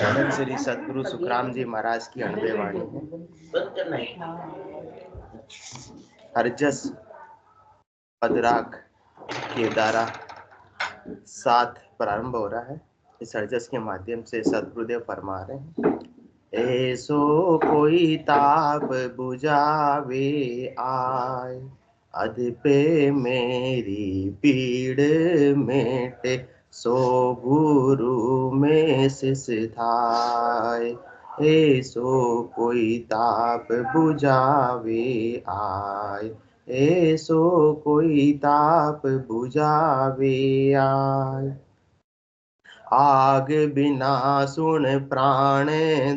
आनंद श्री सदगुरु सुखराम जी महाराज की अणबे वाणी है। हरजस पदराग केदारा 7 प्रारंभ हो रहा है। इस हरजस के माध्यम से सदगुरुदेव फरमा रहे हैं, ऐसो कोई ताप बुझावे आय, अध पे मेरी पीड़ मेटे, सो गुरु में शिष थाय। ऐसो कोई ताप बुझावे आय, ऐसो कोई ताप बुझावे आय। आग बिना सुन प्राण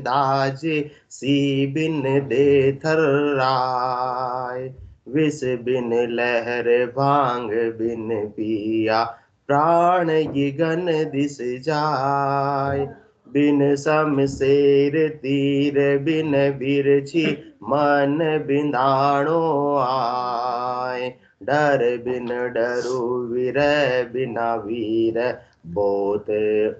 दाजे, सी बिन दे थर्राय। विष बिन लहर भांग बिन पिया, प्राण यिगन दिस जाय। बिन शमशेर तीर बिन बिरछी, मन बिंदाणो आय। डर बिन डरु वीर बिना वीर, बोत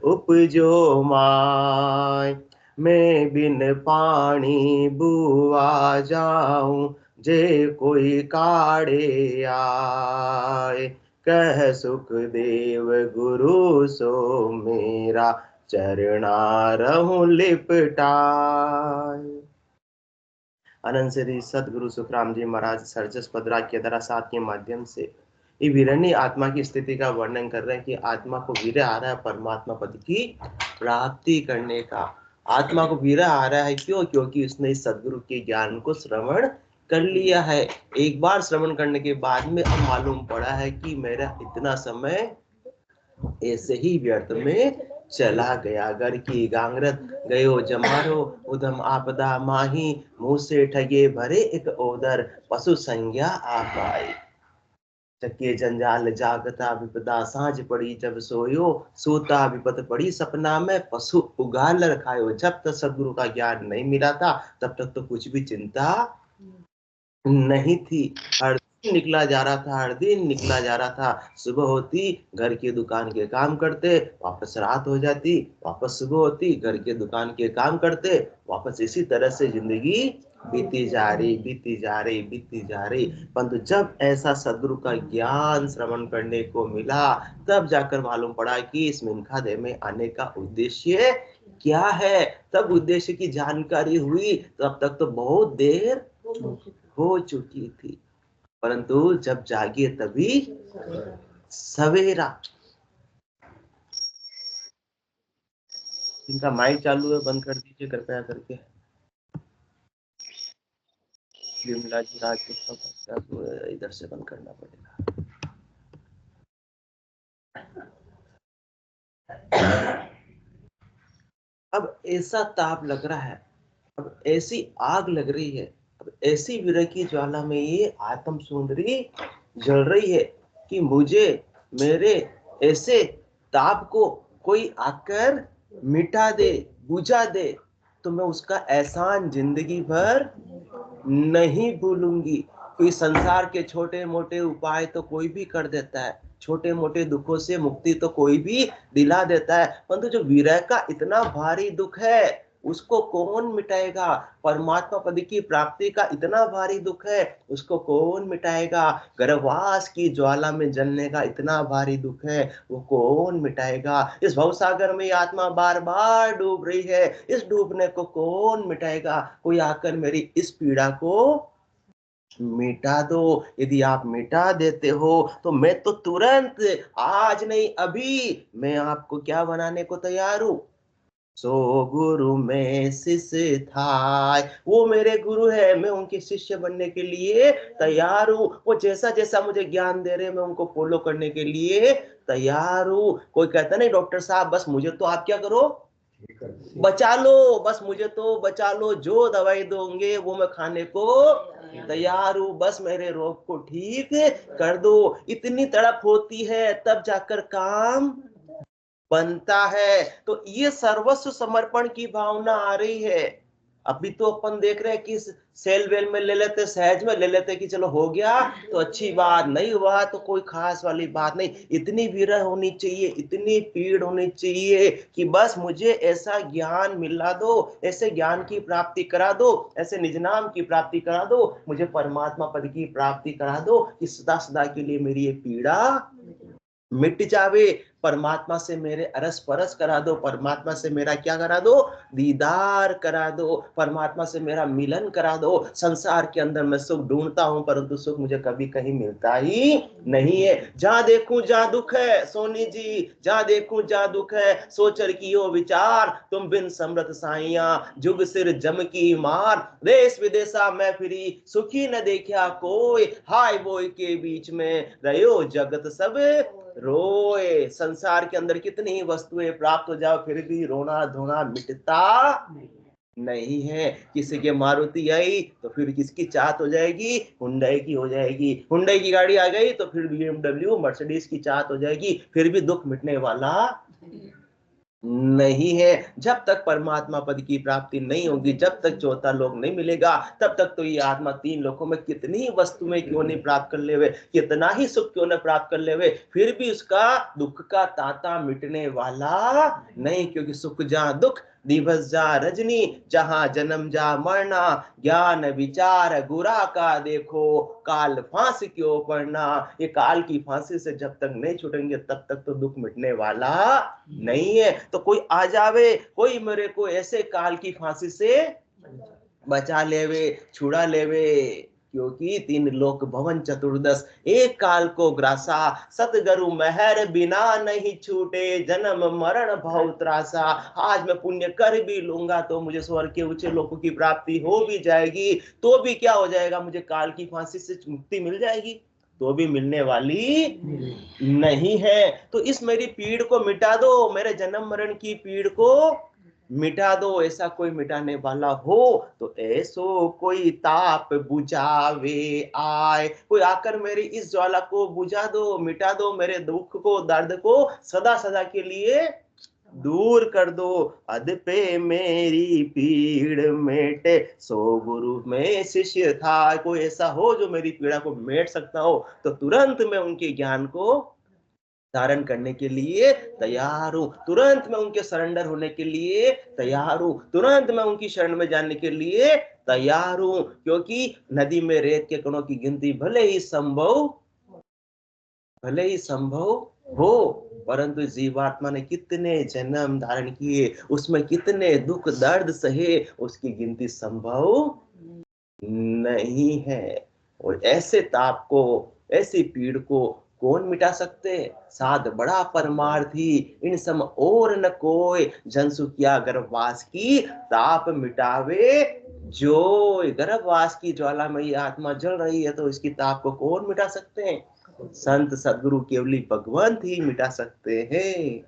उपजो माय। मैं बिन पानी बुआ जाऊं, जे कोई काढ़े आए। कह सुखदेव गुरु सो मेरा, चरणा रहूं लिपटाय। अनंत श्री सदगुरु सुखराम जी महाराज सरजस पदरा केदारा 7 के माध्यम से ये वीरणी आत्मा की स्थिति का वर्णन कर रहे हैं कि आत्मा को वीर आ रहा है परमात्मा पद की प्राप्ति करने का। आत्मा को वीर आ रहा है क्यों? क्योंकि उसने इस सदगुरु के ज्ञान को श्रवण कर लिया है। एक बार श्रवण करने के बाद में अब मालूम पड़ा है कि मेरा इतना समय ऐसे ही व्यर्थ में चला गया। घर की गांगरत गयो जमारो, उधम आपदा माही, मुंह से ठगे भरे एक ओदर, पशु संज्ञा आ पाई। चके जंजाल जागता विपदा, सांझ पड़ी जब सोयो, सोता विपत पड़ी सपना में, पशु उगाल खायो। जब तक सदगुरु का ज्ञान नहीं मिला था तब तक तो कुछ भी चिंता नहीं थी। हर दिन निकला जा रहा था, हर दिन निकला जा रहा था। सुबह होती घर के दुकान के काम करते, वापस रात हो जाती, वापस सुबह होती घर के दुकान के काम करते, वापस इसी तरह से जिंदगी बीती जा रही, बीती जा रही, बीती जा रही। परंतु जब ऐसा सदगुरु का ज्ञान श्रवण करने को मिला, तब जाकर मालूम पड़ा कि इस मिनखा देह में आने का उद्देश्य क्या है। तब उद्देश्य की जानकारी हुई, तब तक तो बहुत देर हो चुकी थी। परंतु जब जागे तभी सवेरा। इनका माइक चालू है, बंद कर दीजिए कृपया करके। विमला जी राज इधर से बंद करना पड़ेगा। अब ऐसा ताप लग रहा है, अब ऐसी आग लग रही है, अब ऐसी विरह की ज्वाला में ये आत्म सुंदरी जल रही है कि मुझे मेरे ऐसे ताप को कोई आकर मिटा दे, बुझा दे, तो मैं उसका एहसान जिंदगी भर नहीं भूलूंगी। कोई संसार के छोटे मोटे उपाय तो कोई भी कर देता है, छोटे मोटे दुखों से मुक्ति तो कोई भी दिला देता है, परंतु जो विरह का इतना भारी दुख है उसको कौन मिटाएगा? परमात्मा पद की प्राप्ति का इतना भारी दुख है उसको कौन मिटाएगा? गर्भवास की ज्वाला में जलने का इतना भारी दुख है वो कौन मिटाएगा? इस भवसागर में आत्मा बार बार डूब रही है, इस डूबने को कौन मिटाएगा? कोई आकर मेरी इस पीड़ा को मिटा दो। यदि आप मिटा देते हो तो मैं तो तुरंत, आज नहीं अभी, मैं आपको क्या बनाने को तैयार हूं? सो गुरु में शिष्य था। वो मेरे गुरु है, मैं उनके शिष्य बनने के लिए तैयार हूँ। वो जैसा जैसा मुझे ज्ञान दे रहे हैं मैं उनको फॉलो करने के लिए तैयार हूँ। कोई कहता नहीं डॉक्टर साहब बस मुझे तो आप क्या करो, बचा लो, बस मुझे तो बचा लो, जो दवाई दोगे वो मैं खाने को तैयार हूँ, बस मेरे रोग को ठीक कर दो। इतनी तड़प होती है तब जाकर काम बनता है। तो ये सर्वस्व समर्पण की भावना आ रही है। अभी तो अपन देख रहे हैं कि सेल वेल में ले लेते, सहज में ले लेते कि चलो हो गया तो अच्छी बात, नहीं हुआ तो कोई खास वाली बात नहीं। इतनी विरह होनी चाहिए, इतनी पीड़ होनी चाहिए कि बस मुझे ऐसा ज्ञान मिला दो, ऐसे ज्ञान की प्राप्ति करा दो, ऐसे निज नाम की प्राप्ति करा दो, मुझे परमात्मा पद की प्राप्ति करा दो कि सदा सदा के लिए मेरी ये पीड़ा मिट जावे। परमात्मा से मेरे अरस परस करा दो, परमात्मा से मेरा क्या करा दो, दीदार करा दो, परमात्मा से मेरा मिलन करा दो। संसार के अंदर मैं सुख ढूंढता हूं परंतु सुख मुझे कभी कहीं मिलता ही नहीं है। जहां देखूं जहां दुख है सोनी जी, जहां देखूं जहां दुख है, सोचर कियो विचार, तुम बिन समरथ साइया जुग सिर जम की मार। देश विदेशा मैं फिरी सुखी न देखा कोई, हाय बोय के बीच में रहो जगत सब रोए। संसार के अंदर कितनी ही वस्तुएं प्राप्त हो जाओ फिर भी रोना धोना मिटता नहीं है। किसी के मारुति आई तो फिर किसकी चाहत हो जाएगी, हुंडई की हो जाएगी। हुंडई की गाड़ी आ गई तो फिर BMW मर्सिडीज की चाहत हो जाएगी, फिर भी दुख मिटने वाला नहीं है। जब तक परमात्मा पद की प्राप्ति नहीं होगी, जब तक चौथा लोक नहीं मिलेगा, तब तक तो ये आत्मा तीन लोकों में कितनी वस्तुएं क्यों नहीं प्राप्त कर लेवे, कितना ही सुख क्यों न प्राप्त कर लेवे, फिर भी उसका दुख का तांता मिटने वाला नहीं। क्योंकि सुख जहां दुख दिवस जा रजनी, जहां जन्म जा मरना, ज्ञान विचार गुरा का देखो, काल फांसी क्यों पड़ना। ये काल की फांसी से जब तक नहीं छूटेंगे तब तक तो दुख मिटने वाला नहीं है। तो कोई आ जावे, कोई मेरे को ऐसे काल की फांसी से बचा लेवे, छुड़ा लेवे। क्योंकि तीन लोक भवन चतुर्दश एक काल को ग्रासा, सतगुरु मेहर बिना नहीं छूटे, जन्म मरण भव त्रासा। आज मैं पुण्य कर भी लूंगा तो मुझे स्वर्ग के ऊंचे लोकों की प्राप्ति हो भी जाएगी, तो भी क्या हो जाएगा, मुझे काल की फांसी से मुक्ति मिल जाएगी, तो भी मिलने वाली नहीं है। तो इस मेरी पीड़ को मिटा दो, मेरे जन्म मरण की पीड़ को मिटा दो। ऐसा कोई मिटाने वाला हो तो ऐसो कोई ताप बुझावे आए, कोई आकर मेरी इस ज्वाला को बुझा दो, मिटा दो, मेरे दुख को दर्द को सदा सदा के लिए दूर कर दो। अध पे मेरी पीड़ मेटे सो गुरु में शिष्य था। कोई ऐसा हो जो मेरी पीड़ा को मेट सकता हो तो तुरंत मैं उनके ज्ञान को धारण करने के लिए तैयार हूं, तुरंत मैं उनके सरेंडर होने के लिए तैयार हूं, तुरंत मैं उनकी शरण में जाने के लिए तैयार हूं। क्योंकि नदी में रेत के कणों की गिनती भले ही संभव हो, परंतु जीवात्मा ने कितने जन्म धारण किए, उसमें कितने दुख दर्द सहे, उसकी गिनती संभव नहीं है। और ऐसे ताप को, ऐसी पीड़ को कौन मिटा सकते, साध बड़ा परमार्थी इन सम और न कोई, जन सुखिया गर्भवास की ताप मिटावे जो। गर्भवास की ज्वाला में ये आत्मा जल रही है तो इसकी ताप को कौन मिटा सकते हैं, संत सदगुरु केवली भगवंत ही मिटा सकते हैं।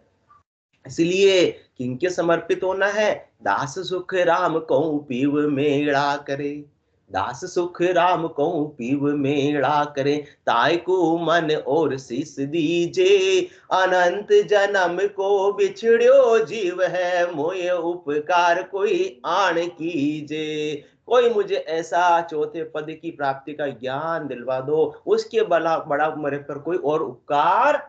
इसलिए किनके समर्पित होना है, दास सुख राम कहूं पीव मेला करे, दास सुख राम कहूं पीव मेला करे, ताय को मन और शीस दीजे, अनंत जन्म को बिछड़ो जीव है, मोय उपकार कोई आन कीजे। कोई मुझे ऐसा चौथे पद की प्राप्ति का ज्ञान दिलवा दो, उसके बड़ा मेरे पर कोई और उपकार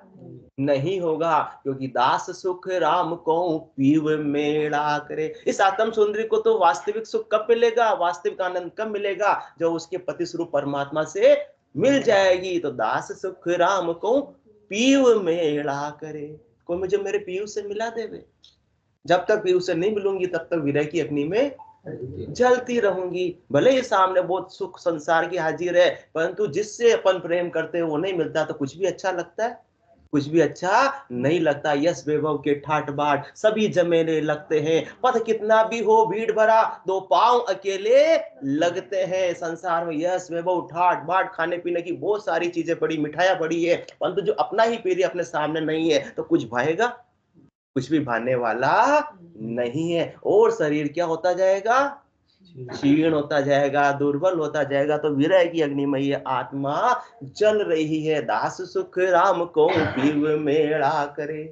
नहीं होगा। क्योंकि दास सुख राम को पीव मेला करे। इस आत्म सुंदरी को तो वास्तविक सुख कब मिलेगा, वास्तविक आनंद कब मिलेगा, जब उसके पति स्वरूप परमात्मा से मिल जाएगी। तो दास सुख राम को पीव मेला करे, कोई मुझे मेरे पीव से मिला देवे। जब तक पीव से नहीं मिलूंगी तब तक विरह की अग्नि में जलती रहूंगी। भले ही सामने बहुत सुख संसार की हाजिर है, परंतु जिससे अपन प्रेम करते हैं वो नहीं मिलता तो कुछ भी अच्छा लगता है, कुछ भी अच्छा नहीं लगता। यश वैभव के ठाट बाट सभी जमेने लगते हैं, पथ कितना भी हो भीड़ भरा, दो पांव अकेले लगते हैं। संसार में यश वैभव ठाट बाट खाने पीने की बहुत सारी चीजें पड़ी, मिठाइयां पड़ी है, परंतु जो अपना ही पीरी अपने सामने नहीं है तो कुछ भाएगा, कुछ भी भाने वाला नहीं है। और शरीर क्या होता जाएगा, क्षीण होता जाएगा, दुर्बल होता जाएगा। तो विरह की अग्नि में ये आत्मा जल रही है। दास सुख राम को पीव मेला करे।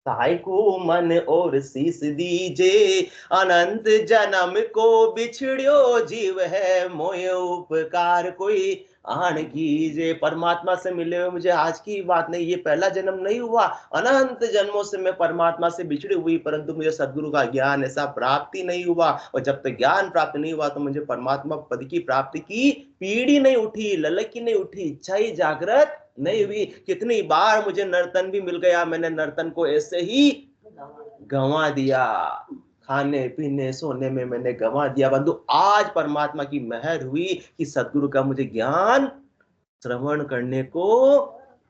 ताई को मन और शीस दीजे, अनंत जन्म को बिछड़ियो जीव है, मोय उपकार कोई आन कीजे। परमात्मा से मिले हुए मुझे आज की बात नहीं, ये पहला जन्म नहीं हुआ, अनंत जन्मों से मैं परमात्मा से बिछड़ी हुई, परंतु मुझे सदगुरु का ज्ञान ऐसा प्राप्ति नहीं हुआ। और जब तक ज्ञान प्राप्त नहीं हुआ तो मुझे परमात्मा पद की प्राप्ति की पीढ़ी नहीं उठी, ललक ही नहीं उठी, इच्छा ही जागृत नहीं हुई। कितनी बार मुझे नर्तन भी मिल गया, मैंने नर्तन को ऐसे ही गंवा दिया, खाने पीने सोने में मैंने गंवा दिया। बंधु आज परमात्मा की मेहर हुई कि सदगुरु का मुझे ज्ञान श्रवण करने को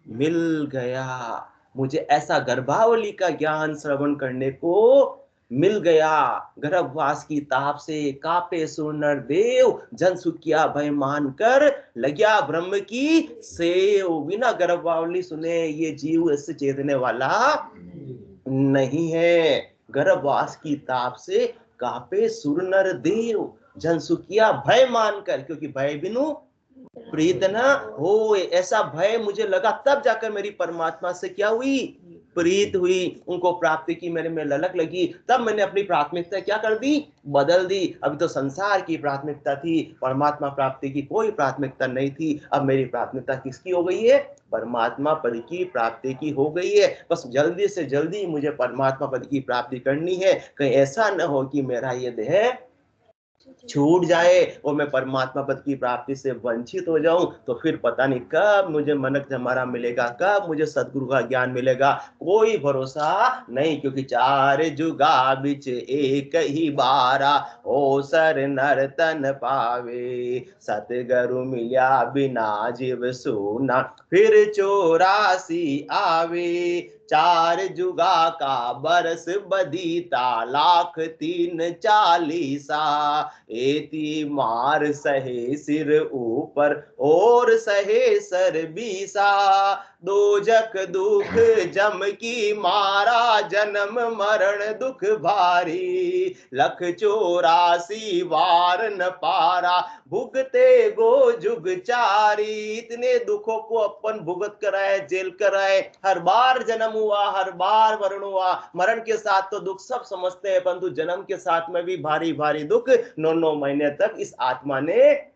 मिल गया, मुझे ऐसा गर्भावली का ज्ञान श्रवण करने को मिल गया। गर्भवास की ताप से कापे सुनर देव, जन सुखिया भय मानकर लग्या ब्रह्म की सेव। बिना गर्भवावली सुने ये जीव ऐसे चेतने वाला नहीं है। गर्भवास की ताप से कापे सुर नर देव, जन सुखिया भय मानकर, क्योंकि भय बिनु प्रीत न हो। ऐसा भय मुझे लगा, तब जाकर मेरी परमात्मा से क्या हुई, प्रीत हुई, उनको प्राप्ति की मेरे में ललक लगी। तब मैंने अपनी प्राथमिकता क्या कर दी, बदल दी। अभी तो संसार की प्राथमिकता थी, परमात्मा प्राप्ति की कोई प्राथमिकता नहीं थी। अब मेरी प्राथमिकता किसकी हो गई है, परमात्मा पद की प्राप्ति की हो गई है। बस जल्दी से जल्दी मुझे परमात्मा पद की प्राप्ति करनी है, कहीं ऐसा न हो कि मेरा ये देह छूट जाए और मैं परमात्मा पद की प्राप्ति से वंचित हो जाऊं, तो फिर पता नहीं कब मुझे मनक जमारा मिलेगा, कब मुझे सदगुरु का ज्ञान मिलेगा, कोई भरोसा नहीं। क्योंकि चार जुगा बिच एक ही बारा, ओ सर नर्तन पावे, सतगुरु मिल्या बिना जीव सूना, फिर 84 आवे। चार जुगा का बरस बदीता, लाख 340, एती मार सहे सिर ऊपर और सहे सर 20। दोजक दुख जम की मारा, जन्म मरण दुख भारी, लख 84 वार न पारा, भुगते गो जुग चारी। इतने दुखों को अपन भुगत कराए, जेल कराए, हर बार जन्म हुआ, हर बार मरण हुआ। मरण के साथ तो दुख सब समझते हैं, परंतु जन्म के साथ में भी भारी भारी दुख 9 महीने तक इस आत्मा ने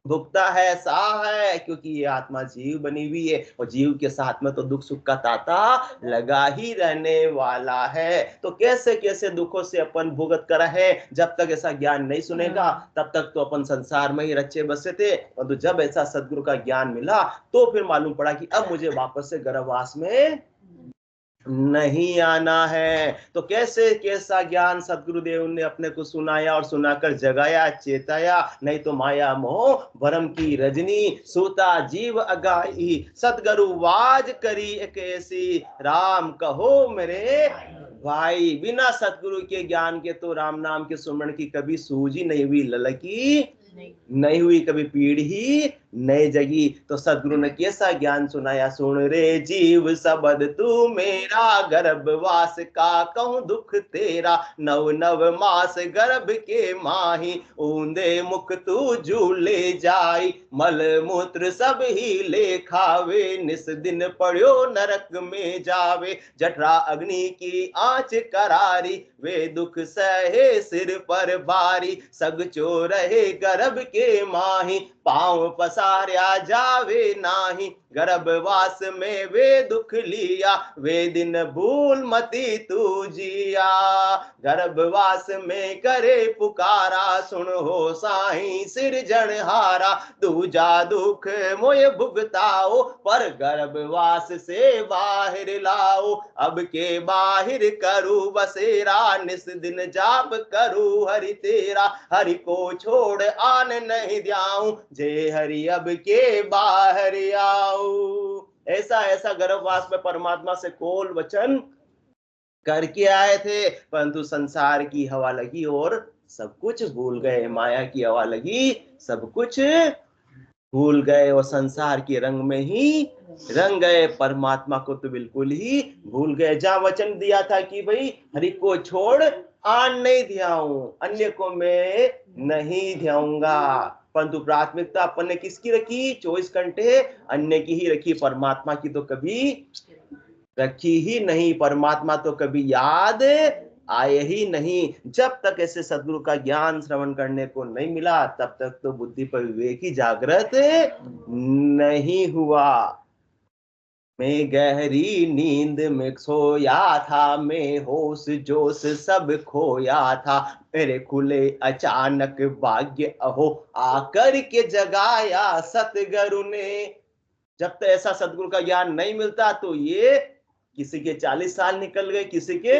भुगता है, सा है, क्योंकि ये आत्मा जीव बनी हुई है, और जीव के साथ में तो दुख सुख का ताता लगा ही रहने वाला है। तो कैसे कैसे दुखों से अपन भुगत कर है, जब तक ऐसा ज्ञान नहीं सुनेगा तब तक तो अपन संसार में ही रचे बसे थे। परंतु जब ऐसा सदगुरु का ज्ञान मिला तो फिर मालूम पड़ा कि अब मुझे वापस से गर्भवास में नहीं आना है। तो कैसे कैसा ज्ञान सदगुरुदेव ने अपने को सुनाया और सुनाकर जगाया, चेताया। नहीं तो माया मोह भरम की रजनी, सूता जीव अगाई, सदगुरु वाज करी एक ऐसी, राम कहो मेरे भाई। बिना सदगुरु के ज्ञान के तो राम नाम के सुमरण की कभी सूझी नहीं हुई, ललकी नहीं हुई, कभी पीढ़ी नहीं जगी। तो सदगुरु ने कैसा ज्ञान सुनाया, सुन रे जीव सबद तू मेरा, गर्भवास का कहूं दुख तेरा, 9 मास गर्भ के माही, ऊंधे मुख तू झूले जाई, मल मूत्र सब ही ले खावे, निस दिन पड़ो नरक में जावे, जठरा अग्नि की आंच करारी, वे दुख सहे सिर पर भारी, सग चो रहे गर्भ के माही, पांव पसार्या जावे नाही, गर्भवास में वे दुख लिया, वे दिन भूल मती तू जिया, गर्भवास में करे पुकारा, सुन हो साईं सिरजनहारा, दूजा दुख मोय भुगताओ, पर गर्भवास से बाहर लाओ, अब के बाहर करू बसेरा, निस दिन जाप करू हरि तेरा, हरि को छोड़ आन नहीं द्याऊं, जे हरि अब के बाहर आओ। ऐसा ऐसा गर्भवास में परमात्मा से कोल वचन करके आए थे, परंतु संसार की हवा लगी और सब कुछ भूल गए, माया की हवा लगी सब कुछ भूल गए, और संसार के रंग में ही रंग गए, परमात्मा को तो बिल्कुल ही भूल गए। जहां वचन दिया था कि भाई हरि को छोड़ आन नहीं ध्याऊं, अन्य को मैं नहीं ध्याऊंगा, परंतु प्राथमिकता अपन ने किसकी रखी, 24 घंटे अन्य की ही रखी, परमात्मा की तो कभी रखी ही नहीं, परमात्मा तो कभी याद आए ही नहीं। जब तक ऐसे सदगुरु का ज्ञान श्रवण करने को नहीं मिला तब तक तो बुद्धि पर विवेक ही जागृत नहीं हुआ। मैं गहरी नींद में सोया था, मैं होश जोश सब खोया था, मेरे खुले अचानक भाग्य अहो आकर के जगाया सतगुरु ने। जब तक ऐसा सदगुरु का ज्ञान नहीं मिलता तो ये किसी के 40 साल निकल गए, किसी के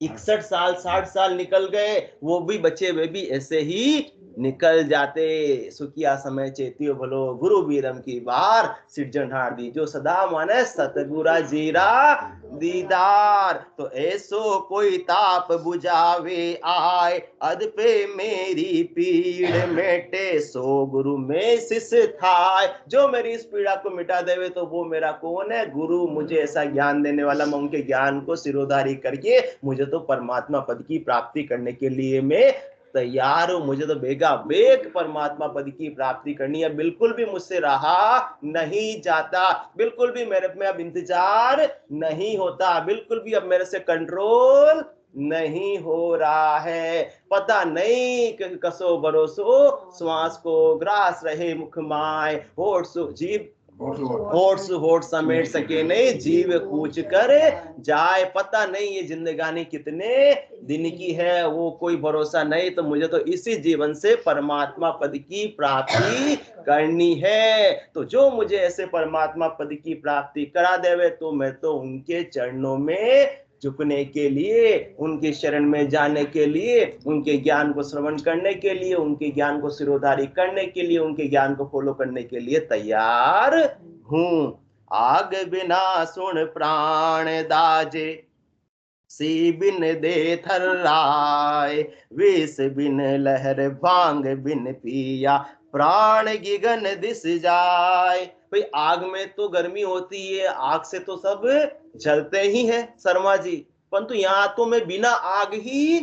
61 साल 60 साल निकल गए, वो भी बचे वे भी ऐसे ही निकल जाते। सुखिया समय चेतियो भलो गुरु बीरम की बार, सिरजनहार दी जो सदा माने सतगुरा जीरा दीदार। तो ऐसो कोई ताप बुझावे आए, अद पे मेरी पीड़ मेटे, सो गुरु में शिष थाय। जो मेरी इस पीड़ा को मिटा देवे तो वो मेरा कौन है? गुरु। मुझे ऐसा ज्ञान देने वाला, मैं उनके ज्ञान को सिरोधारी करके मुझे तो परमात्मा पद की प्राप्ति करने के लिए मैं तैयार हूं। मुझे तो बेगा बेग परमात्मा पद की प्राप्ति करनी है। बिल्कुल भी मुझसे रहा नहीं जाता, बिल्कुल भी मेरे में अब इंतजार नहीं होता, बिल्कुल भी अब मेरे से कंट्रोल नहीं हो रहा है। पता नहीं कसो भरोसो श्वास को ग्रास रहे मुख माय, होठ जीव होठ समेट सके नहीं, जीव कूच कर जाए। पता नहीं ये जिंदगानी कितने दिन की है, वो कोई भरोसा नहीं। तो मुझे तो इसी जीवन से परमात्मा पद की प्राप्ति करनी है। तो जो मुझे ऐसे परमात्मा पद की प्राप्ति करा देवे तो मैं तो उनके चरणों में झुकने के लिए, उनके शरण में जाने के लिए, उनके ज्ञान को श्रवण करने के लिए, उनके ज्ञान को सिरोधारी करने के लिए, उनके ज्ञान को फॉलो करने के लिए तैयार हूं। आग बिना सुन प्राण दाजे, सी बिन दे थर्राए, विष बिन लहर भांग बिन पिया, प्राण गिगन दिस जाए। भाई आग में तो गर्मी होती है, आग से तो सब जलते ही हैं शर्मा जी, परंतु यहाँ तो मैं बिना आग ही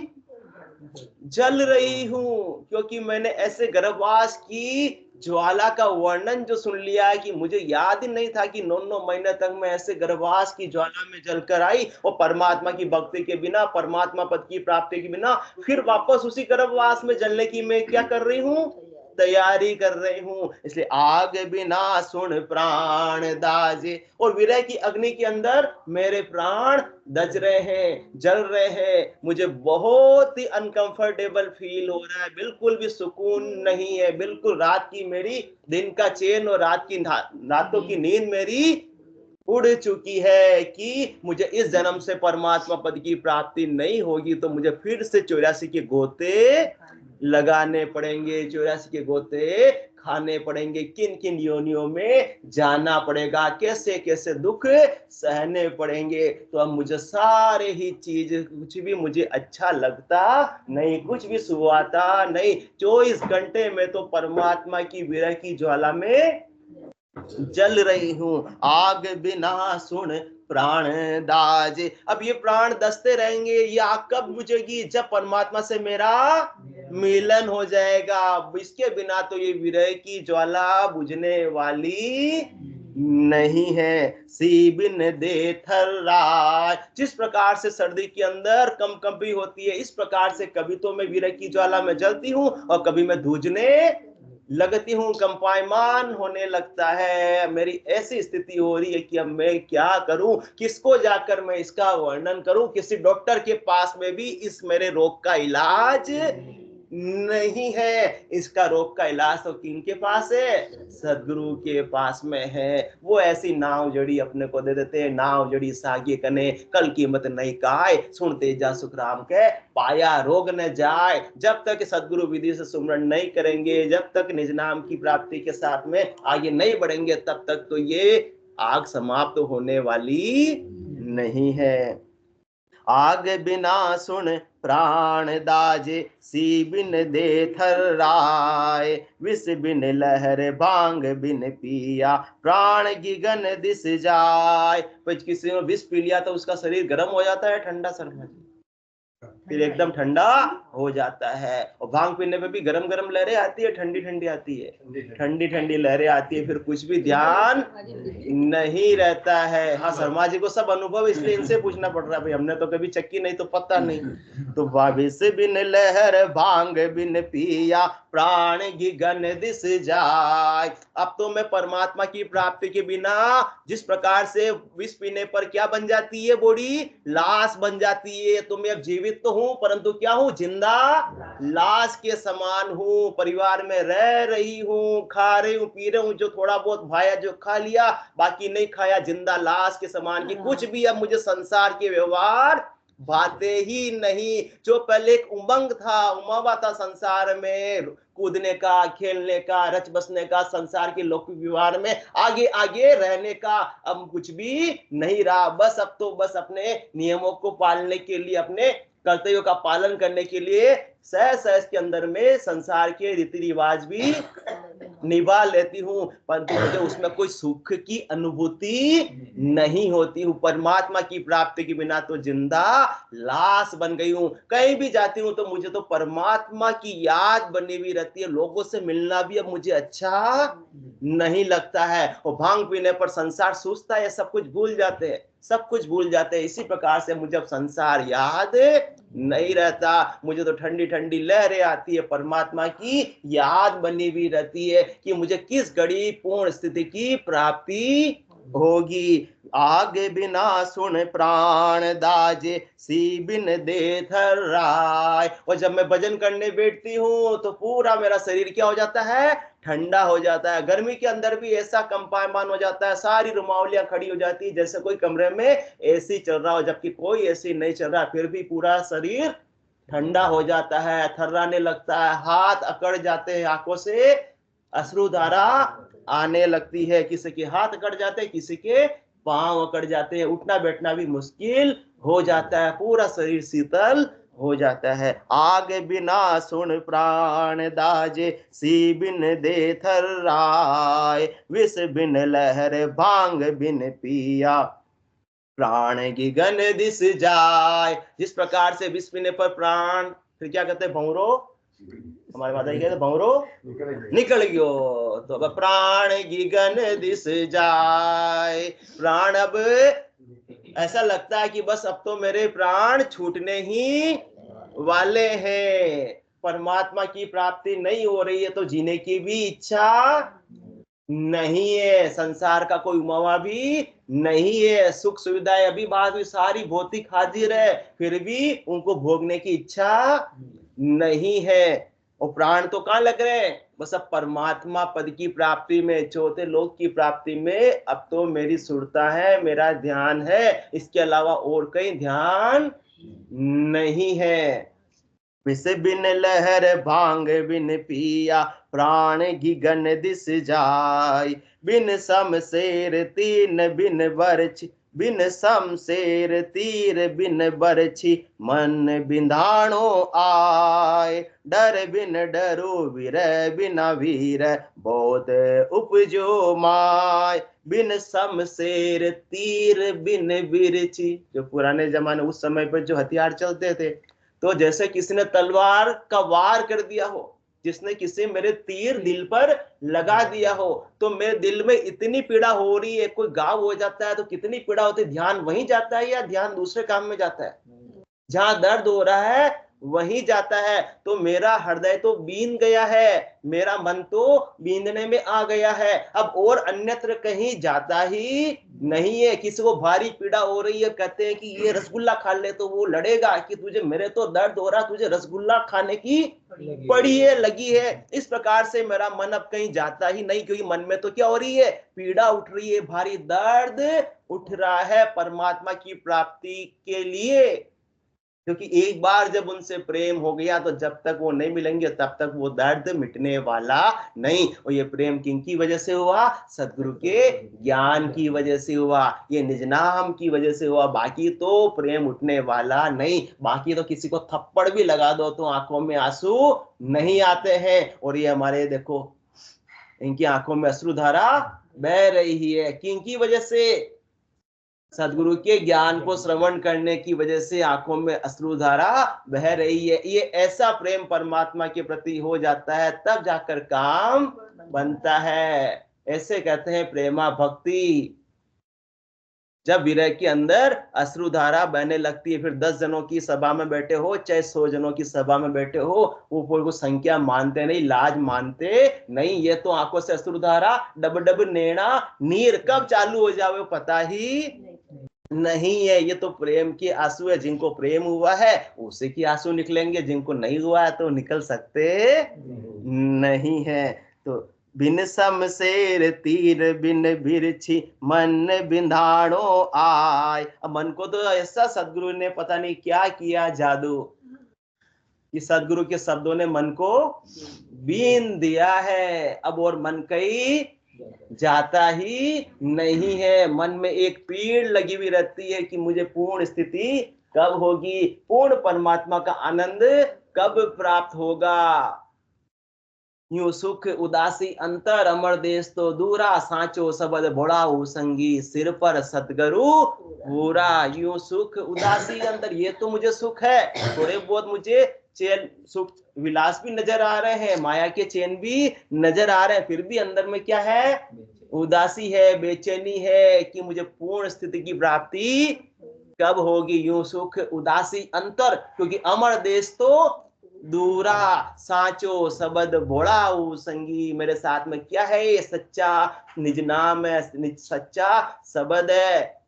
जल रही हूँ, क्योंकि मैंने ऐसे गर्भवास की ज्वाला का वर्णन जो सुन लिया है कि मुझे याद ही नहीं था कि 9 महीने तक मैं ऐसे गर्भवास की ज्वाला में जलकर आई, और परमात्मा की भक्ति के बिना, परमात्मा पद की प्राप्ति के बिना फिर वापस उसी गर्भवास में जलने की मैं क्या कर रही हूँ? तैयारी कर रही हूं। इसलिए आग बिना सुन प्राण दाजे, और विरह की अग्नि के अंदर मेरे प्राण दज रहे हैं, जल रहे हैं। मुझे बहुत ही अनकंफर्टेबल फील हो रहा है, बिल्कुल भी सुकून नहीं है, बिल्कुल रात की मेरी दिन का चैन और रातों की नींद मेरी उड़ चुकी है कि मुझे इस जन्म से परमात्मा पद की प्राप्ति नहीं होगी तो मुझे फिर से 84 के गोते लगाने पड़ेंगे, 84 के गोते खाने पड़ेंगे, किन किन योनियों में जाना पड़ेगा, कैसे कैसे दुख सहने पड़ेंगे। तो अब मुझे सारे ही चीज, कुछ भी मुझे अच्छा लगता नहीं, कुछ भी सुहाता नहीं। 24 घंटे में तो परमात्मा की विरह की ज्वाला में जल रही हूं। आग बिना सुन प्राण दाजे। अब ये प्राण दसते रहेंगे, ये आग कब बुझेगी? जब परमात्मा से मेरा मिलन हो जाएगा। इसके बिना तो ये विरह की ज्वाला बुझने वाली नहीं है। सी बिन दे थर्राए, जिस प्रकार से सर्दी के अंदर कंपकंपी होती है, इस प्रकार से कभी तो मैं विरह की ज्वाला में जलती हूँ और कभी मैं धुजने लगती हूँ, कंपायमान होने लगता है। मेरी ऐसी स्थिति हो रही है कि अब मैं क्या करूं, किसको जाकर मैं इसका वर्णन करूं? किसी डॉक्टर के पास में भी इस मेरे रोग का इलाज नहीं है। इसका रोग का इलाज तो किनके पास है? सदगुरु के पास में है। वो ऐसी नाव जड़ी अपने को दे देते हैं, नाव जड़ी सागे कने कल कीमत नहीं काय, सुनते जा सुखराम के पाया रोग न जाए। जब तक सदगुरु विधि से सुमरण नहीं करेंगे, जब तक निज नाम की प्राप्ति के साथ में आगे नहीं बढ़ेंगे, तब तक तो ये आग समाप्त होने वाली नहीं है। आग बिना सुन प्राण दाजे, सी बिन दे थर्राए, विष बिन लहर भांग बिन पिया, प्राण गिगन दिस जाए। किसी ने विष पी लिया तो उसका शरीर गर्म हो जाता है, ठंडा? शर्मा जी फिर एकदम ठंडा हो जाता है। और भांग पीने पे भी गरम गरम लहरें आती है, ठंडी ठंडी आती है, ठंडी ठंडी लहरें आती है, फिर कुछ भी ध्यान नहीं रहता है। हाँ, शर्मा जी को सब अनुभव, इसलिए इनसे पूछना पड़ रहा है भाई, हमने तो कभी चक्की नहीं, तो पता नहीं। तो वाविस बिन लहर भांग बिन पिया प्राण गगन दिस जाय। अब तो मैं परमात्मा की प्राप्ति के बिना, जिस प्रकार से विष पीने पर क्या बन जाती है बॉडी, लाश बन जाती है, तो मैं अब जीवित तो हूं परंतु क्या हूं, जिंदा लाश के समान हूं। परिवार में रह रही हूं, खा रही हूं, पी रही हूं, जो थोड़ा बहुत भाया जो खा लिया, बाकी नहीं खाया, जिंदा लाश के समान की कुछ भी अब मुझे संसार के व्यवहार भाते ही नहीं। जो पहले एक उमंग था, उमावा था संसार में, कूदने का, खेलने का, रच बसने का, संसार के लौकिक व्यवहार में आगे आगे रहने का, अब कुछ भी नहीं रहा। बस अब तो बस अपने नियमों को पालने के लिए, अपने कर्तव्यों का पालन करने के लिए सहज सहज के अंदर में संसार के रीति रिवाज भी निभा लेती हूँ, परंतु मुझे उसमें कोई सुख की अनुभूति नहीं होती हूँ। परमात्मा की प्राप्ति के बिना तो जिंदा लाश बन गई हूँ। कहीं भी जाती हूँ तो मुझे तो परमात्मा की याद बनी हुई रहती है। लोगों से मिलना भी अब मुझे अच्छा नहीं लगता है। और भांग पीने पर संसार सूझता है, सब कुछ भूल जाते हैं, सब कुछ भूल जाते हैं। इसी प्रकार से मुझे अब संसार याद नहीं रहता, मुझे तो ठंडी ठंडी लहरें आती है, परमात्मा की याद बनी हुई रहती है कि मुझे किस घड़ी पूर्ण स्थिति की प्राप्ति होगी। आगे बिना सुन प्राण दाजे सी बिन दे थर्राए। और जब मैं भजन करने बैठती हूँ तो पूरा मेरा शरीर क्या हो जाता है, ठंडा हो जाता है। गर्मी के अंदर भी ऐसा कंपायमान हो जाता है, सारी रुमावलियां खड़ी हो जाती है जैसे कोई कमरे में एसी चल रहा हो, जबकि कोई एसी नहीं चल रहा, फिर भी पूरा शरीर ठंडा हो जाता है, थर्राने लगता है, हाथ अकड़ जाते हैं, आंखों से अश्रुधारा आने लगती है, किसी के हाथ अकड़ जाते हैं, किसी के पांव अकड़ जाते हैं, उठना बैठना भी मुश्किल हो जाता है, पूरा शरीर शीतल हो जाता है। आग बिना सुन प्राण दाजे सी बिन दे थर्राए। विष बिन लहर भांग बिन पिया प्राण गगन दिस जाय। जिस प्रकार से विष पीने पर प्राण, फिर क्या कहते हैं, भंवरो, हमारे माता जी कहते भंवरो निकल गयो, तो अब प्राण गगन दिस जाय। प्राण अब ऐसा लगता है कि बस अब तो मेरे प्राण छूटने ही वाले हैं। परमात्मा की प्राप्ति नहीं हो रही है तो जीने की भी इच्छा नहीं है, संसार का कोई उमावा भी नहीं है, सुख सुविधाएं अभी बाद में सारी भौतिक हाजिर है, फिर भी उनको भोगने की इच्छा नहीं है। और प्राण तो कहाँ लग रहे हैं, बस अब परमात्मा पद की प्राप्ति में, चौथे लोक की प्राप्ति में अब तो मेरी सुरता है, मेरा ध्यान है, इसके अलावा और कहीं ध्यान नहीं है। विष बिन लहर भांग बिन पिया प्राण गगन दिस जाय। बिन शमशेर तीन बिन बरछी, बिन शमशेर तीर बिन बरछी मन बिंधाणो आय। डर बिन डरो वीर बिना वीर बोध उपजो माय। बिन शमशेर तीर बिन बिरछी, जो पुराने जमाने उस समय पर जो हथियार चलते थे, तो जैसे किसी ने तलवार का वार कर दिया हो, जिसने किसी मेरे तीर दिल पर लगा दिया हो, तो मेरे दिल में इतनी पीड़ा हो रही है, कोई घाव हो जाता है तो कितनी पीड़ा होती है, ध्यान वहीं जाता है या ध्यान दूसरे काम में जाता है, जहां दर्द हो रहा है वहीं जाता है। तो मेरा हृदय तो बीन गया है, मेरा मन तो बीनने में आ गया है, अब और अन्यत्र कहीं जाता ही नहीं है। किसी को भारी पीड़ा हो रही है, कहते हैं कि ये रसगुल्ला खा ले, तो वो लड़ेगा कि तुझे, मेरे तो दर्द हो रहा, तुझे रसगुल्ला खाने की पड़ी है, लगी है। इस प्रकार से मेरा मन अब कहीं जाता ही नहीं, क्योंकि मन में तो क्या हो रही है, पीड़ा उठ रही है, भारी दर्द उठ रहा है परमात्मा की प्राप्ति के लिए। क्योंकि एक बार जब उनसे प्रेम हो गया तो जब तक वो नहीं मिलेंगे तब तक वो दर्द मिटने वाला नहीं। और ये प्रेम किनकी वजह से हुआ, सदगुरु के ज्ञान की वजह से हुआ, ये निज नाम की वजह से हुआ। बाकी तो प्रेम उठने वाला नहीं। बाकी तो किसी को थप्पड़ भी लगा दो तो आंखों में आंसू नहीं आते हैं। और ये हमारे देखो, इनकी आंखों में अश्रुधारा बह रही है, किनकी वजह से, सदगुरु के ज्ञान को श्रवण करने की वजह से आंखों में अश्रुधारा बह रही है। ये ऐसा प्रेम परमात्मा के प्रति हो जाता है, तब जाकर काम बनता है। ऐसे कहते हैं प्रेमा भक्ति। जब विरह के अंदर अश्रुधारा बहने लगती है, फिर 10 जनों की सभा में बैठे हो चाहे 100 जनों की सभा में बैठे हो, वो कोई को संख्या मानते नहीं, लाज मानते नहीं। ये तो आंखों से अश्रुधारा डब डब नेणा नीर कब चालू हो जावे पता ही नहीं है। ये तो प्रेम के आंसू है। जिनको प्रेम हुआ है उसी के आंसू निकलेंगे, जिनको नहीं हुआ है तो निकल सकते नहीं है। तो बिन शमशेर तीर बिन बिरछी मन बिंधाणो आय। अब मन को तो ऐसा सदगुरु ने पता नहीं क्या किया जादू कि सदगुरु के शब्दों ने मन को बीन दिया है। अब और मन कहीं जाता ही नहीं है। मन में एक पीड़ लगी हुई रहती है कि मुझे पूर्ण स्थिति कब होगी, पूर्ण परमात्मा का आनंद कब प्राप्त होगा। यूं सुख उदासी अंतर अमर देश तो दूरा, सांचो सबद भोड़ाऊ संगी सिर पर सतगुरु पूरा। यूं सुख उदासी अंतर, ये तो मुझे सुख है, थोड़े बहुत मुझे चैन सुख विलास भी नजर आ रहे हैं, माया के चैन भी नजर आ रहे हैं, फिर भी अंदर में क्या है, उदासी है, बेचैनी है कि मुझे पूर्ण स्थिति की प्राप्ति कब होगी। यूं सुख उदासी अंतर, क्योंकि अमर देश तो दूरा, सांचो सबद भोड़ाऊ संगी, मेरे साथ में क्या है, ये सच्चा निज नाम है, सच्चा सबद है,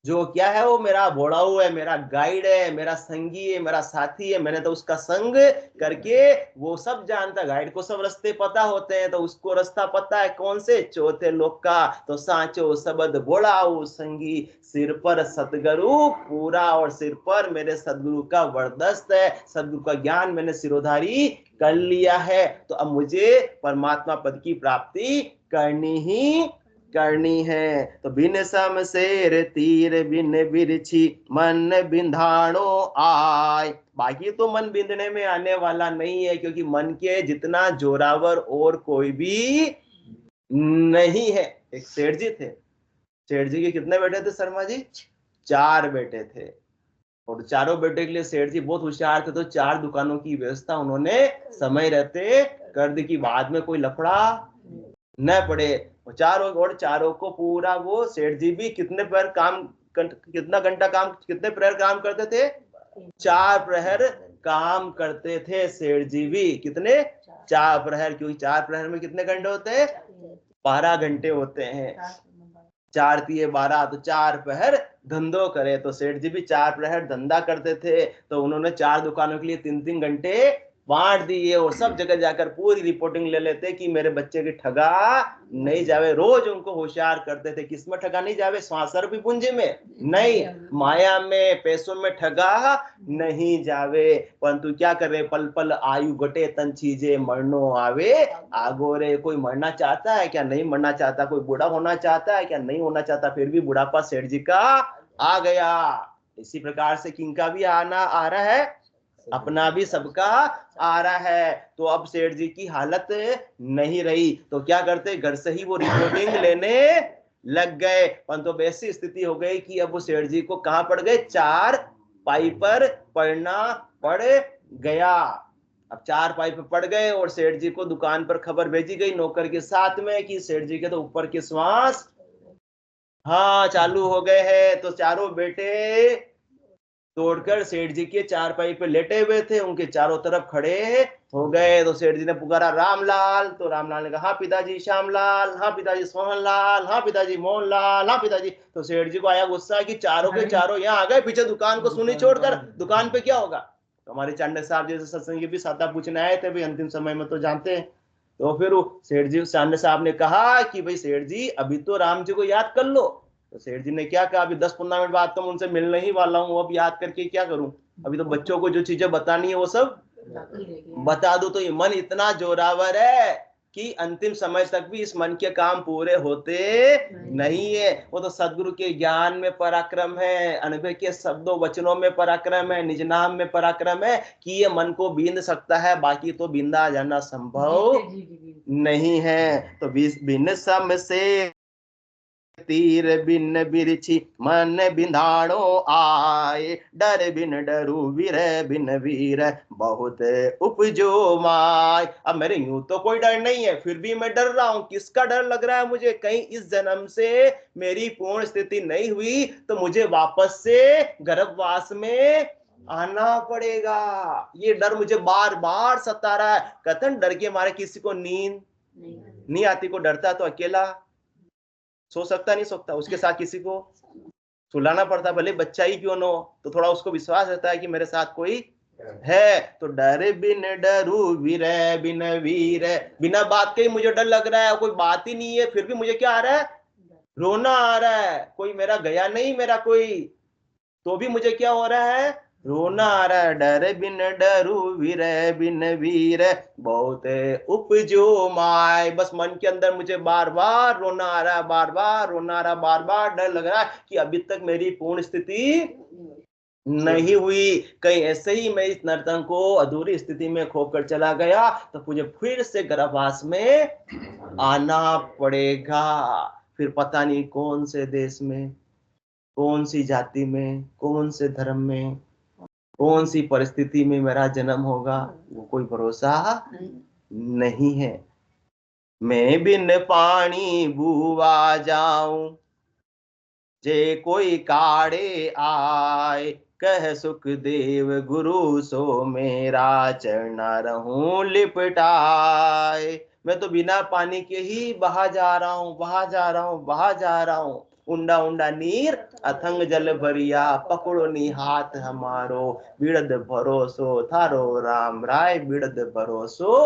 जो क्या है वो मेरा भोड़ाऊ है, मेरा गाइड है, मेरा संगी है, मेरा साथी है। मैंने तो उसका संग करके, वो सब जानता, गाइड को सब रास्ते पता होते हैं, तो उसको रास्ता पता है कौन से, चौथे लोक का। तो सांचो सबद भोड़ाऊ संगी सिर पर सतगुरु पूरा, और सिर पर मेरे सदगुरु का वरदस्त है, सदगुरु का ज्ञान मैंने सिरोधारी कर लिया है। तो अब मुझे परमात्मा पद की प्राप्ति करनी है। तो बिन शमशेर तीर बिन बिरछी मन बिंधाणो आय। बाकी तो मन बिंदने में आने वाला नहीं है, क्योंकि मन के जितना जोरावर और कोई भी नहीं है। एक सेठ जी थे, सेठ जी के कितने बेटे थे शर्मा जी? 4 बेटे थे, और चारों बेटे के लिए सेठ जी बहुत होशियार थे, तो 4 दुकानों की व्यवस्था उन्होंने समय रहते कर दी कि बाद में कोई लफड़ा न पड़े। चारों को पूरा, वो सेठ जी भी कितने प्रहर काम, कितना घंटा काम, कितने प्रहर काम करते थे? 4 प्रहर काम करते थे सेठ जी भी। कितने? 4 प्रहर, क्योंकि 4 प्रहर में कितने घंटे होते हैं? 12 घंटे होते हैं। 4 तिये 12, तो 4 प्रहर धंधो करे। तो सेठ जी भी 4 प्रहर धंधा करते थे, तो उन्होंने 4 दुकानों के लिए 3-3 घंटे बांट दिए, और सब जगह जाकर पूरी रिपोर्टिंग ले लेते कि मेरे बच्चे की ठगा नहीं जावे। रोज उनको होशियार करते थे, किसमें ठगा नहीं जावे? श्वासर भी पूंजी में नहीं, माया में, पैसों में ठगा नहीं जावे। परंतु क्या करे, पल पल आयु घटे तन चीजे मरनो आवे आगोरे। कोई मरना चाहता है क्या? नहीं मरना चाहता। कोई बूढ़ा होना चाहता है क्या? नहीं होना चाहता। फिर भी बुढ़ापा सेठ जी का आ गया। इसी प्रकार से किंग का भी आना आ रहा है, अपना भी सबका आ रहा है। तो अब सेठ जी की हालत नहीं रही, तो क्या करते, घर से ही वो रिपोर्टिंग लेने लग गए। परंतु तो ऐसी स्थिति हो गई कि अब वो सेठ जी को कहां पड़ गए, 4 पाई पर पड़ना पड़ गया। अब 4 पाई पर पड़ गए, और सेठ जी को दुकान पर खबर भेजी गई नौकर के साथ में कि सेठ जी के तो ऊपर के श्वास चालू हो गए हैं। तो चारों बेटे तोड़कर सेठ जी के 4 पाई पे लेटे हुए थे, उनके चारों तरफ खड़े हो गए। तो सेठ जी ने पुकारा रामलाल, तो रामलाल ने कहा हाँ पिताजी श्यामलाल, हाँ पिताजी सोहनलाल, हाँ पिताजी मोहनलाल, हाँ पिताजी। तो सेठ जी को आया गुस्सा कि चारों के चारों यहाँ आ गए, पीछे दुकान को सुनी छोड़कर, दुकान पे क्या होगा। तो हमारे चांडक साहब जैसे सत्संगी भी सादा पूछने आए थे, भाई अंतिम समय में तो जानते हैं। तो फिर सेठ जी, चांडक साहब ने कहा कि भाई सेठ जी अभी तो राम जी को याद कर लो। तो सेठ जी ने क्या कहा, अभी 10-15 मिनट बाद तो मैं उनसे मिलने ही वाला हूँ, अब याद करके क्या करूं, अभी तो बच्चों को जो चीजें बतानी है वो सब बता दो। तो ये मन इतना जोरावर है कि अंतिम समय तक भी इस मन के काम पूरे होते नहीं है। वो तो सदगुरु के ज्ञान में पराक्रम है, अनुभव के शब्दों वचनों में पराक्रम है, निज नाम में पराक्रम है कि ये मन को बींद सकता है, बाकी तो बींदा जाना संभव नहीं है। तो बिन सम से तीर बिन बिरछी मन बिंधाणो आए, डर बिन डरू वीर बिन वीर बहुत उपजो माय। अब मेरे यूं तो कोई डर नहीं है, फिर भी मैं डर रहा हूं। किसका डर लग रहा है मुझे? कहीं इस जन्म से मेरी पूर्ण स्थिति नहीं हुई तो मुझे वापस से गर्भवास में आना पड़ेगा। ये डर मुझे बार बार सता रहा है। कहते डर के मारे किसी को नींद नहीं आती। को डरता तो अकेला सो सकता नहीं सकता, उसके साथ किसी को सुलाना पड़ता, भले बच्चा ही क्यों न हो, तो थोड़ा उसको विश्वास रहता है कि मेरे साथ कोई है। तो डर बिन डरू वीर बिन वीर, बिना बात के ही मुझे डर लग रहा है, कोई बात ही नहीं है फिर भी मुझे क्या आ रहा है? रोना आ रहा है। कोई मेरा गया नहीं, मेरा कोई, तो भी मुझे क्या हो रहा है? रोना आ रहा है। डर बिन डरू वीर बिन वीर बहुत उपजो माय। बस मन के अंदर मुझे बार बार रोना आ रहा है, बार बार रोना आ रहा है, बार बार डर लग रहा है कि अभी तक मेरी पूर्ण स्थिति नहीं हुई। कहीं ऐसे ही मैं इस नर्तन को अधूरी स्थिति में खोकर चला गया तो मुझे फिर से गर्भवास में आना पड़ेगा। फिर पता नहीं कौन से देश में, कौन सी जाति में, कौन से धर्म में, कौन सी परिस्थिति में मेरा जन्म होगा, वो कोई भरोसा नहीं है। मैं बिन पानी बुआ जाऊं, जे कोई काड़े आए, कह सुखदेव गुरु सो मेरा चरना रहूं लिपटाए। मैं तो बिना पानी के ही बहा जा रहा हूं, बहा जा रहा हूं, बहा जा रहा हूं। उंडा उंडा नीर अथंग जल भरिया, पकड़ो नी हाथ हमारो, बिड़द भरोसो थारो राम राय, बिड़द भरोसो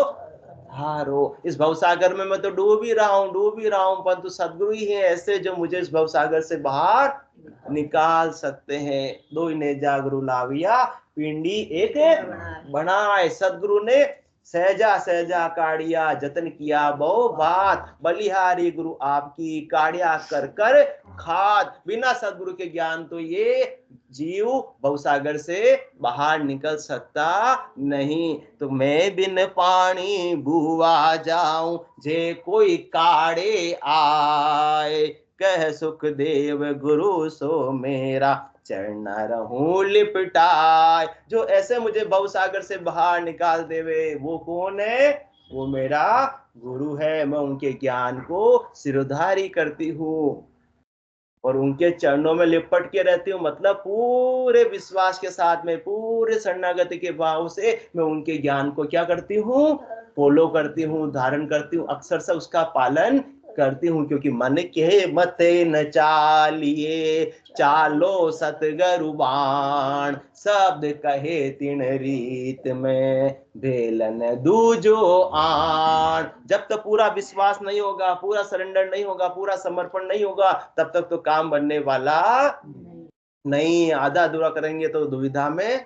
हारो। इस भवसागर में मैं तो डूब ही रहा हूँ, डूब ही रहा हूँ, परंतु सदगुरु ही है ऐसे जो मुझे इस भवसागर से बाहर निकाल सकते हैं। दो ने जागरु लाविया, पिंडी एक बनाए। सदगुरु ने सहजा सहजा काढ़िया, जतन किया बहु बात, बलिहारी गुरु आपकी काढ़िया कर कर खाद। बिना सदगुरु के ज्ञान तो ये जीव भवसागर से बाहर निकल सकता नहीं। तो मैं बिन पानी बुआ जाऊं, जे कोई काढ़े आए, कह सुखदेव गुरु सो मेरा चरण रहूं लिपटाए। जो ऐसे मुझे भवसागर से बाहर निकाल देवे, वो कौन है? वो मेरा गुरु है। मैं उनके ज्ञान को सिरोधारी करती हूँ और उनके चरणों में लिपट के रहती हूँ। मतलब पूरे विश्वास के साथ में, पूरे शरणागति के भाव से मैं उनके ज्ञान को क्या करती हूँ? फॉलो करती हूँ, धारण करती हूँ, अक्सर से उसका पालन करती हूँ। क्योंकि मन के मते न चालिए, चालो सतगरु बाण, शब्द कहे तिन रीत में, भेलन दूजो आण। जब तक पूरा विश्वास नहीं होगा, पूरा सरेंडर नहीं होगा, पूरा समर्पण नहीं होगा, तब तक तो काम बनने वाला नहीं। आधा अधूरा करेंगे तो दुविधा में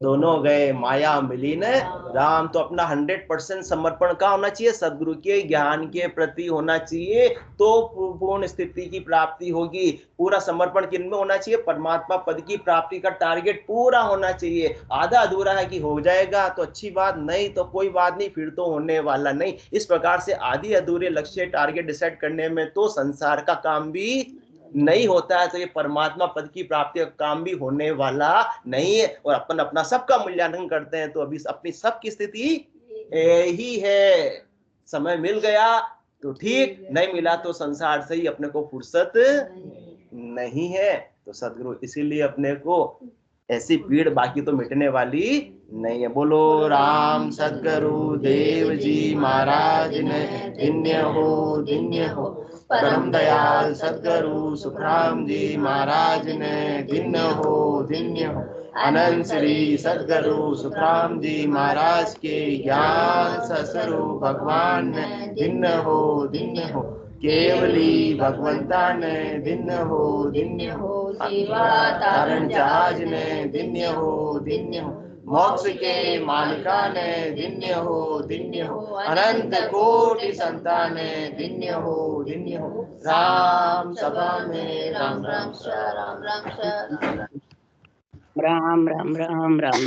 दोनों गए, माया मिली न राम। तो अपना 100% समर्पण का होना चाहिए, सदगुरु के ज्ञान के प्रति होना चाहिए, तो पूर्ण स्थिति की प्राप्ति होगी। पूरा समर्पण किन में होना चाहिए? परमात्मा पद की प्राप्ति का टारगेट पूरा होना चाहिए। आधा अधूरा है कि हो जाएगा तो अच्छी बात, नहीं तो कोई बात नहीं, फिर तो होने वाला नहीं। इस प्रकार से आधी अधूरे लक्ष्य टारगेट डिसाइड करने में तो संसार का काम भी नहीं होता है, तो ये परमात्मा पद की प्राप्ति का काम भी होने वाला नहीं है। और अपन अपना सबका मूल्यांकन करते हैं तो अभी अपनी सबकी स्थिति यही है। समय मिल गया तो ठीक, नहीं मिला तो संसार से ही अपने को फुर्सत नहीं है। तो सदगुरु इसीलिए अपने को ऐसी पीड़ बाकी तो मिटने वाली नहीं है। बोलो राम सदगुरु देव जी महाराज ने धन्य हो, धन्य हो। परम दयाल सदगुरु सुखराम जी महाराज ने धन्य हो, धन्य हो। अनंत श्री सदगुरु सुखराम जी महाराज के ज्ञान ससुरु भगवान ने धन्य हो, धन्य हो। केवली भगवंता ने धन्य हो, धन्य हो। तारण जहाज ने धन्य हो, धन्य हो। मोक्ष के मालिका ने धन्य हो, धन्य हो। अनंत कोटि संतान ने धन्य हो, धन्य हो। राम सभा में राम राम राम राम राम राम राम।